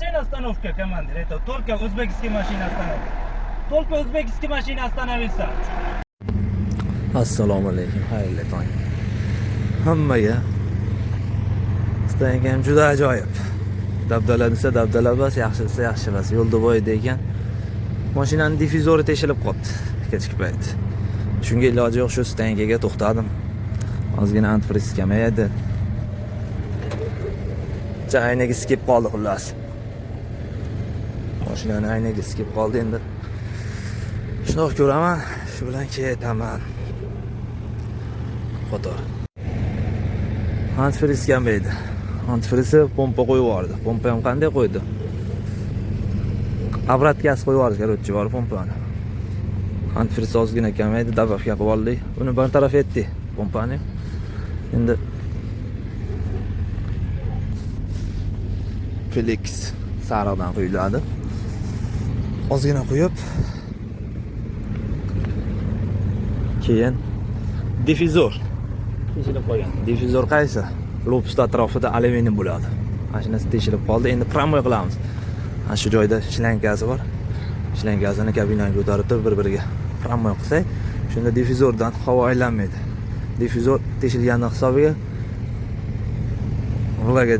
машина остановка, командир. Это только узбекские машины остановка. Только узбекские машины остановиться. Assalomu alaykum, xayrli tong. Hammaga stang ham juda ajoyib. Dabdala desa dabdala emas, yaxshi desa yaxshi emas. Yo'lda bo'yida ekan. Mashinaning difyuzori teshilib qoldi kechki payt. Shunga iloji yo'q, shu stangaga to'xtadim. Ozgina antifriz kamayadi. Aynagisi kelib qoldi xullas. Mashinaning aynagisi kelib qoldi endi. Shuni ko'raman, shu bilan ketaman. Foto. Antifriz kamaydi. Antifrizni pompa qo'yib yubordi. Pompa ham qanday qo'ydi? Обраткasi qo'yib yubordi, короче, bor pompani. Antifriz ozgina kamaydi, dabafga qilib oldik. Uni bartaraf etdik, pompani. Endi Felix sariqdan quyiladi. Ozgina quyib, keyin difyuzor teshilib qolgan. Difyuzor qaysi? Lopus atrofida alyuminiy bo'ladi. Mana shunisi teshilib qoldi. Endi promoy qilamiz. Mana shu joyda shlankasi bor. Shlankasini kabinaga ko'tarib turib bir-biriga promoy qilsak, shunda difyuzordan havo aylanmaydi. Difyuzor teshilganning hisobiga ruloga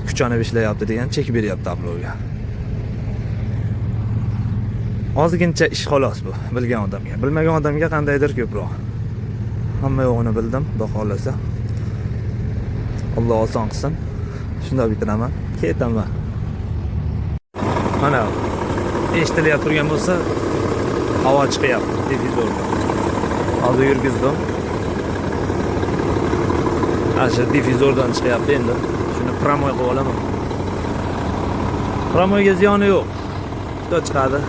kuchlanib ishlayapti degan chek beryapti oblovga. Ozgincha ish xolos bu, bilgan odamga. Bilmagan odamga qandaydir ko'proq. Hamma yo'g'ini bildim, xudo xolasa. Alloh oson qilsin. Shunda bitiraman, ketaman. Mana eshitilayotgan turgan bo'lsa, havo chiqyapti difyuzordan. Hozir yurgizdim. Asha difyuzordan chiqyapti endi. Shuni promoy qilib olaman. Promoyga ziyoni yo'q. Juda chiqadi.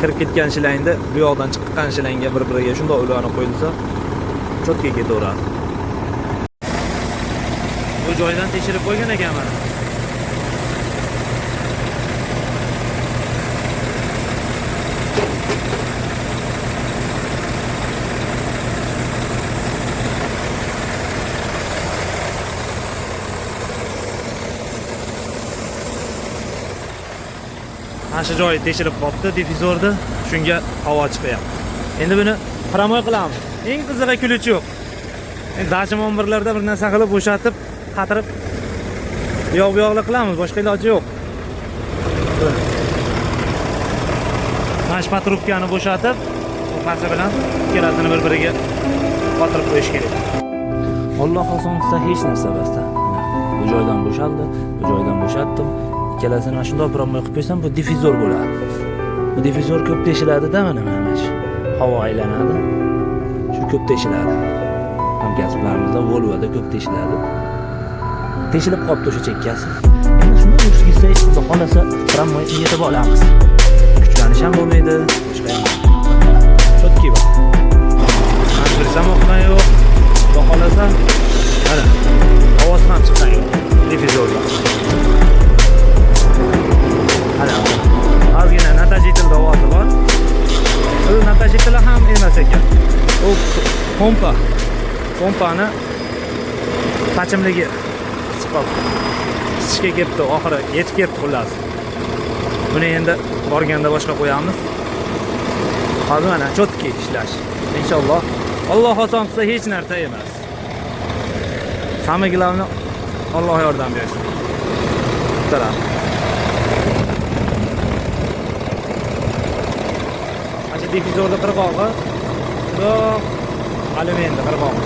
Kirib ketgan shilangda bu yoqdan chiqqan shilangga bir-biriga shunday ularni qo'yilsa, cho'tga ketaveradi. Bu joydan tekshirib qo'ygan ekanman. Shu joyi tekshirib qopti difyuzorda, shunga havo chiqyapti. Endi buni promoy qilamiz. Eng qizig'i kulchi yo'q. Endi dashim 11larda bir narsa qilib bo'shatib, qatirib yo'q-yo'qlik qilamiz, boshqa iloji yo'q. Mana shu patrubkani bo'shatib, pasta bilan ikkalasini bir-biriga qotirib qo'yish kerak. Alloh oson qilsa hech narsa emasda. Bu joydan bo'shaldi, bu joydan bo'shatdim. Ikkalasini shunday promoy qilib qo'ysam, bu difyuzor bo'ladi. Bu difyuzor ko'p teshiladi-da, mana shu. Havo aylanadi. Shu ko'p teshiladi. Hamkasblarimizda Volvoda ko'p teshiladi. Teshilib qolibdi o'sha chekkasi. Endi shuni yurgizsa, xudo xolasa, promoy yetib olamiz. Kuchlanish ham bo'lmaydi, boshqa ham. Chotki bor. Antirsam o'qmay yo'q. Xudo xolasa, mana havosi ham chiqqan yo'q. Difyuzorda. Ozgina natajitel ovozi bor. Bu natajitel ham emas ekan. U pompani pachimligi siqib ishga ketdi, oxiri yetib ketdi xullas. Buni endi borganda boshqa qo'yamiz. Hozir mana chotki ishlash. Inshaalloh Alloh oson qilsa hech narsa emas. Samiglarni Alloh yordam bersin. Taraf. Difyuzorda qirg'og'i, bu alyuminiyda qirg'og'i.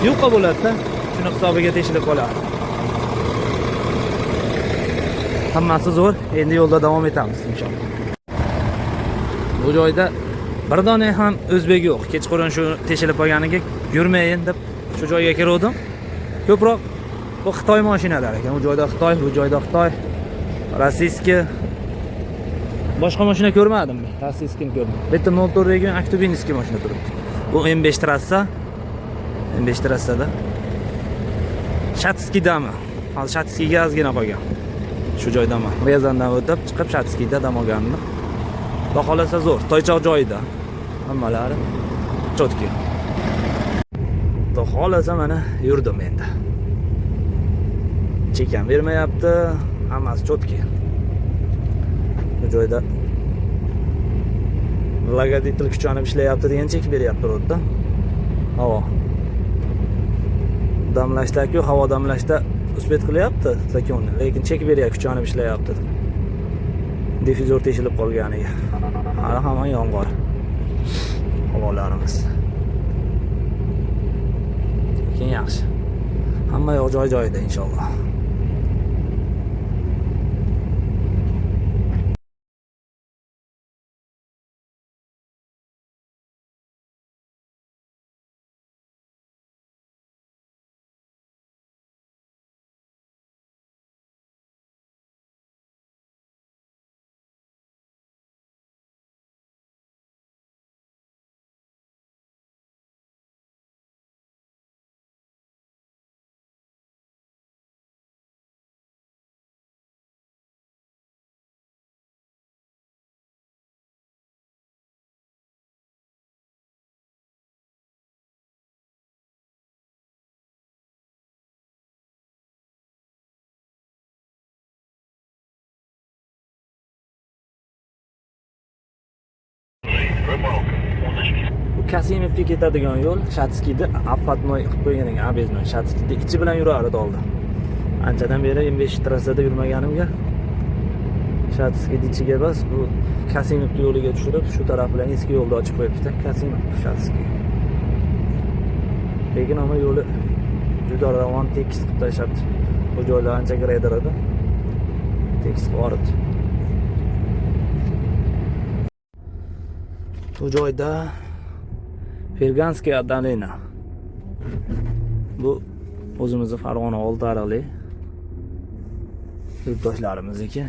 Yuqa bo'ladi-da, shuni hisobiga teshilib qoladi. Hammasi zo'r. Endi yo'lda davom etamiz inshaalloh. Bu joyda bir dona ham o'zbek yo'q. Kechqurun shu teshilib qolganiga yurmayin deb shu joyga kirdim. Ko'proq bu Xitoy mashinalari ekan. Bu joyda Xitoy, bu joyda Xitoy. Rossiyskiy boshqa mashina ko'rmadim. Rossiyskini ko'rdim. Bu yerda 04 region Aktubinskiy mashina turibdi. Bu M5 trassa. M5 trassada. Shatskidami. Hozir Shatskiyga ozgina qolgan. Shu joydaman. Rezandan o'tib chiqib Shatskiyda dam olgandim. Xudo xolasa zo'r. Toychoq joyida. Hammalari chotki. Xudo xolasa mana yurdim endi. Chekam bermayapti. hammasi chotki. Bu joyda lagoditl kuchonib ishlayapti degan chekib beryapti ro'dda. Havo. Damlashda-ku, havo damlashda uspet qilyapti zakonni, lekin chekib beryapti, kuchonib ishlayapti. Difuzor teshilib qolganiga. Hali hamon yomg'ir. Havolarimiz. Lekin yaxshi. Hamma yoq joy-joyida inshaalloh. Bu Kasimovga ketadigan yo'l Shatskiyda обходной qilib qo'ygan ekan, объездной. Shatskiyda ichi bilan yurardi oldi. Anchadan beri M5 trassada yurmaganimga Shatskiyda ichiga emas, bu Kasimov yo'liga tushirib, shu taraf bilan eski yo'lni ochib qo'yibdi. Kasimov Shatskiy. Lekin ama yo'li juda ravon, tekis qilib tashlabdi. Bu joylar ancha grader edi. Tekis qilib yuboribdi. Bu joyda Ferganskaya dolina. Bu o'zimizning Farg'ona Oltiariqlik yurtdoshlarizniki.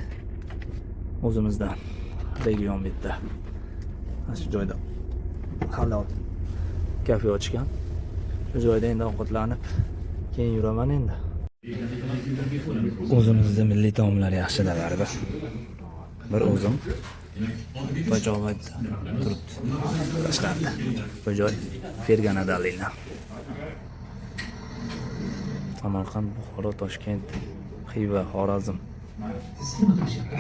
O'zimizdan region bitta. Shu joyda halol kafe ochgan. Shu joyda endi ovqatlanib keyin yuraman endi. O'zimizda milliy taomlar yaxshi-da baribir. Bir o'zim Bajovatda turibdi. Tashqarida. Bu joy Fergana dolina. Samarqand, Buxoro, Toshkent, Xiva, Xorazm,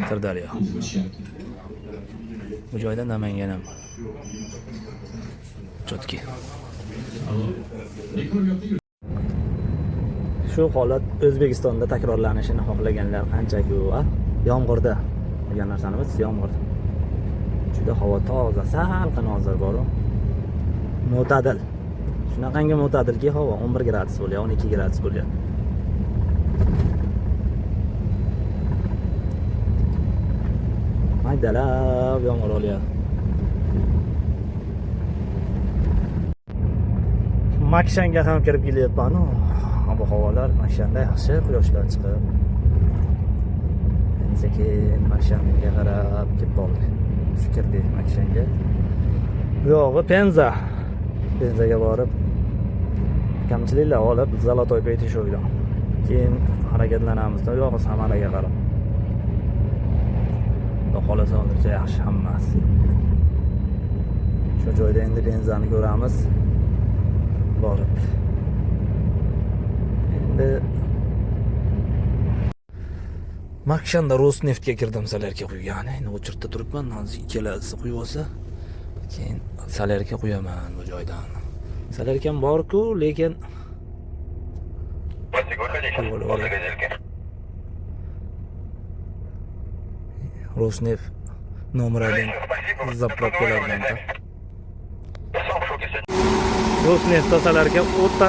Sirdaryo. Bu joyda Namangan ham. Chotki. Shu holat O'zbekistonda takrorlanishini xohlaganlar qancha-ku, yomg'irda. Degan narsani biz yomg'ir. Juda havo toza, salqin hozir bor-ku. Mo'tadil. Shunaqangi mo'tadilki havo 11 gradus bo'lyapti, 12 gradus bo'lyapti. Maydalab yomg'ir olyapti. Makshanga ham kirib kelyapman. Bu havolar Makshanda yaxshi, quyoshlar chiqib. Sekin Makshanga qarab kelib qoldi. Shu kirdi Makshanga. Bu yog'i Penza. Penzaga borib kamchiliklar olib Zolotoy paytish o'ylan. Keyin harakatlanamiz. Bu yog'i Samaraga qarab. Xudo xolasa hozircha yaxshi hammasi. Shu joyda endi Penzani ko'ramiz. Borib. Endi Makshanda Rosneftga kirdim, salarga quygan. Endi o'chirda turibman. Hozir ikkalasi quyib olsa, keyin salarga quyaman bu joydan. Salarkam bor-ku, lekin Rosneft nomeradan zaplab kelardim. Rosneft salarga o'ta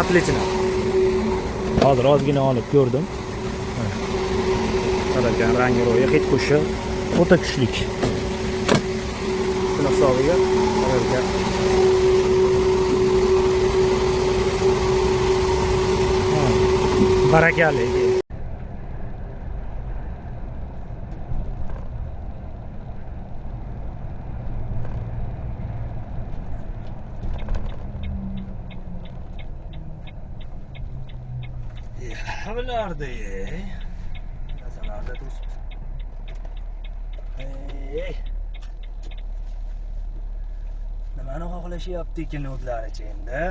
отлично. Hozir ozgina olib ko'rdim. Salarkan rangi ro'yi hech qo'shi o'ta kuchlik. Shuni hisobiga salarga barakali. Havalarda nasalarda turibdi. Nimani xohlashyapti ekan o'zlaricha endi?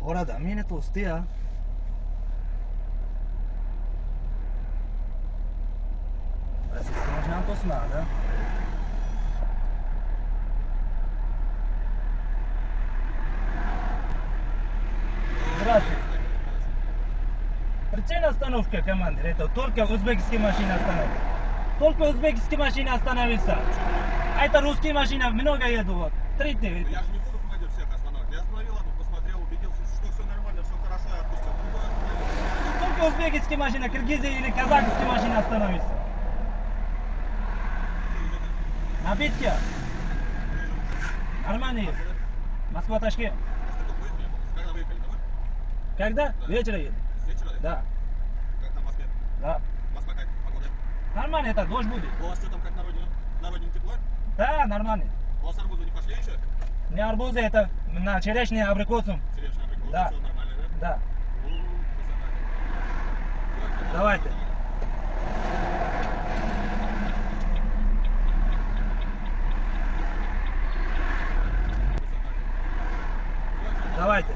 Oradan meni to'sdi ya. Rossiyskiy mashinani to'smadi. Здравствуйте. Причина остановка, командир. Это только узбекские машины остановят. Только узбекские машины остановятся. А это русские машины много едут. Вот. Смотрите. Я же не буду, командир, всех останавливать. Я остановил одну, посмотрел, убедился, что все нормально, все хорошо, и отпустил. Другой остановил. Только узбекские машины, киргизские или казахские машины остановятся. Напитки. Нормальные. Москва, Ташкент. Что такое выехали? Когда выехали домой? Когда? Вечером едем. С вечера? Да. Как на Москве? Да. Москва как? Погода? Нормально, это дождь будет. У вас что там, как на родине? На родине тепло? Да, нормально. У вас арбузы не пошли еще? Не арбузы, это на черешне, абрикосом. Черешня, абрикосы, Да. все нормально, да? Да. Красота. Давайте. Давайте.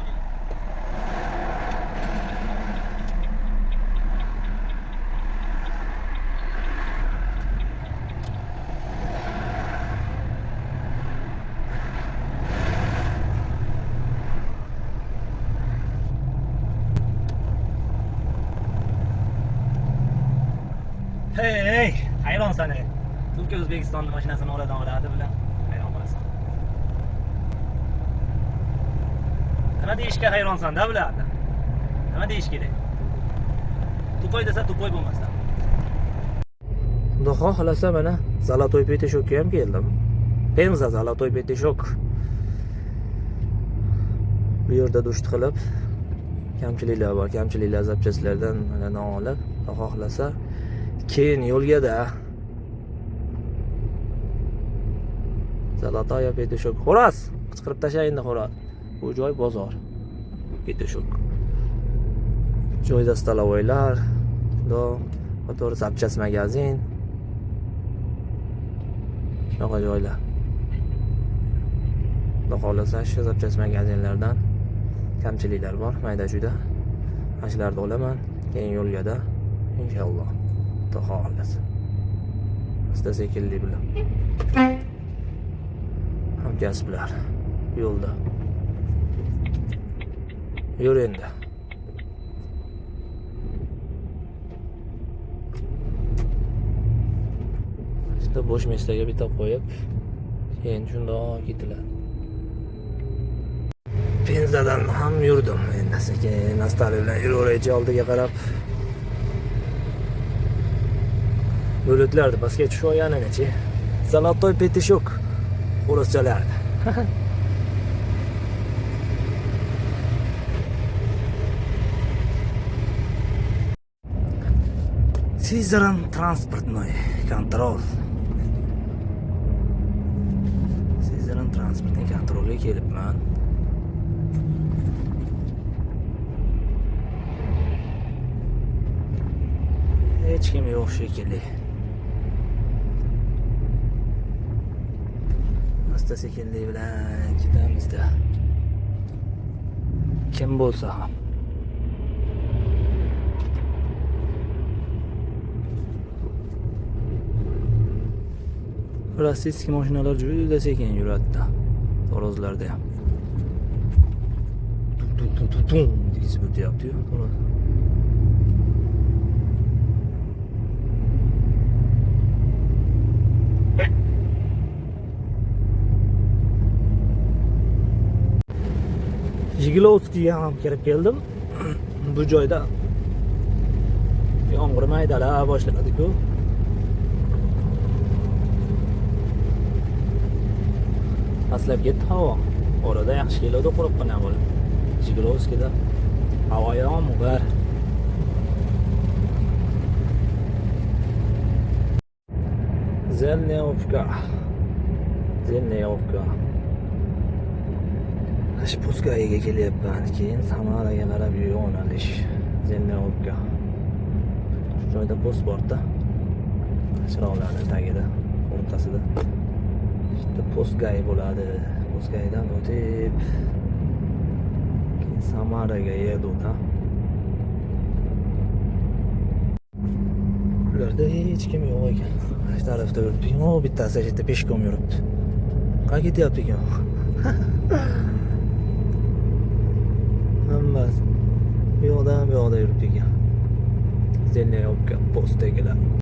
Hey, hayronsan ey. Turkiya O'zbekistonning mashinasini oradan oladi bilan hayron bo'lasan. Nima deyishga hayronsan-da bularni? Nima deyish kerak? Tupoy desa tupoy bo'lmasdan. Xudo xohlasa mana Zolotoy Peteshokka ham keldim. Penza Zolotoy Peteshok. Bu yerda dusht qilib kamchiliklar bor, kamchiliklar zapchastlardan mana olib, Xudo xohlasa keyin yo'lga-da Zolotoy Peteshok. Xo'roz, qichqirib tashlayinda xo'roz. Bu joy bozor. Peteshok. Joyda stalovoylar, do qator zapchast magazin. Shunaqa joylar. Xudo xohlasa shu zapchast magazinlardan kamchiliklar bor, mayda-chuyda. Ashlarda olaman, keyin yo'lga-da inshaalloh. Xudo xohlasa. Asta sekinlik bilan. Hamkasblar yo'lda. Yur endi. Işte bo'sh mesdaga bitib qo'yib, keyin shundoq ketiladi. Penzadan ham yurdim. Endi sekin astari bilan yuraveraychi oldiga qarab. Bulutlarni pastga tushib olganini-chi. Zolotoy Peteshok qo'roschalardi. Сизран транспортный контроль. Сизран транспортный контрolga kelibman. Hech kim yo'q shekilli. Asta sekinlik bilan ketamizda. Kim bo'lsa ham. Rossiyskiy mashinalar juda sekin yuradi. Torozlarda ham. Tum degisi o'tyapti-yu. Jigilovskiga ham kirib keldim. Bu joyda yomg'ir maydalab boshladi-ku. Aslab ketdi havo. Orada yaxshi keladi quruqqina bo'lib. Jigilovskida havo yomg'ir. Zelneyovka. Shputskaga kelyapman. Keyin Samaraga qarab yo'nalish. Zelneyovka. Shu joyda post borda. Chiroqlarning tagida, o'rtasida. İşte Postgay bo'ladi. Postgaydan o'tib keyin Samaraga yetuvdi, ha. Ularda hech kim yo'q ekan. Shu tarafda yuribdi. O, bittasi yerda peshkom yuribdi. Qayerga ketyapti ekan? Hammasi bu yoqda yuribdi ekan. Zelniy postagilar.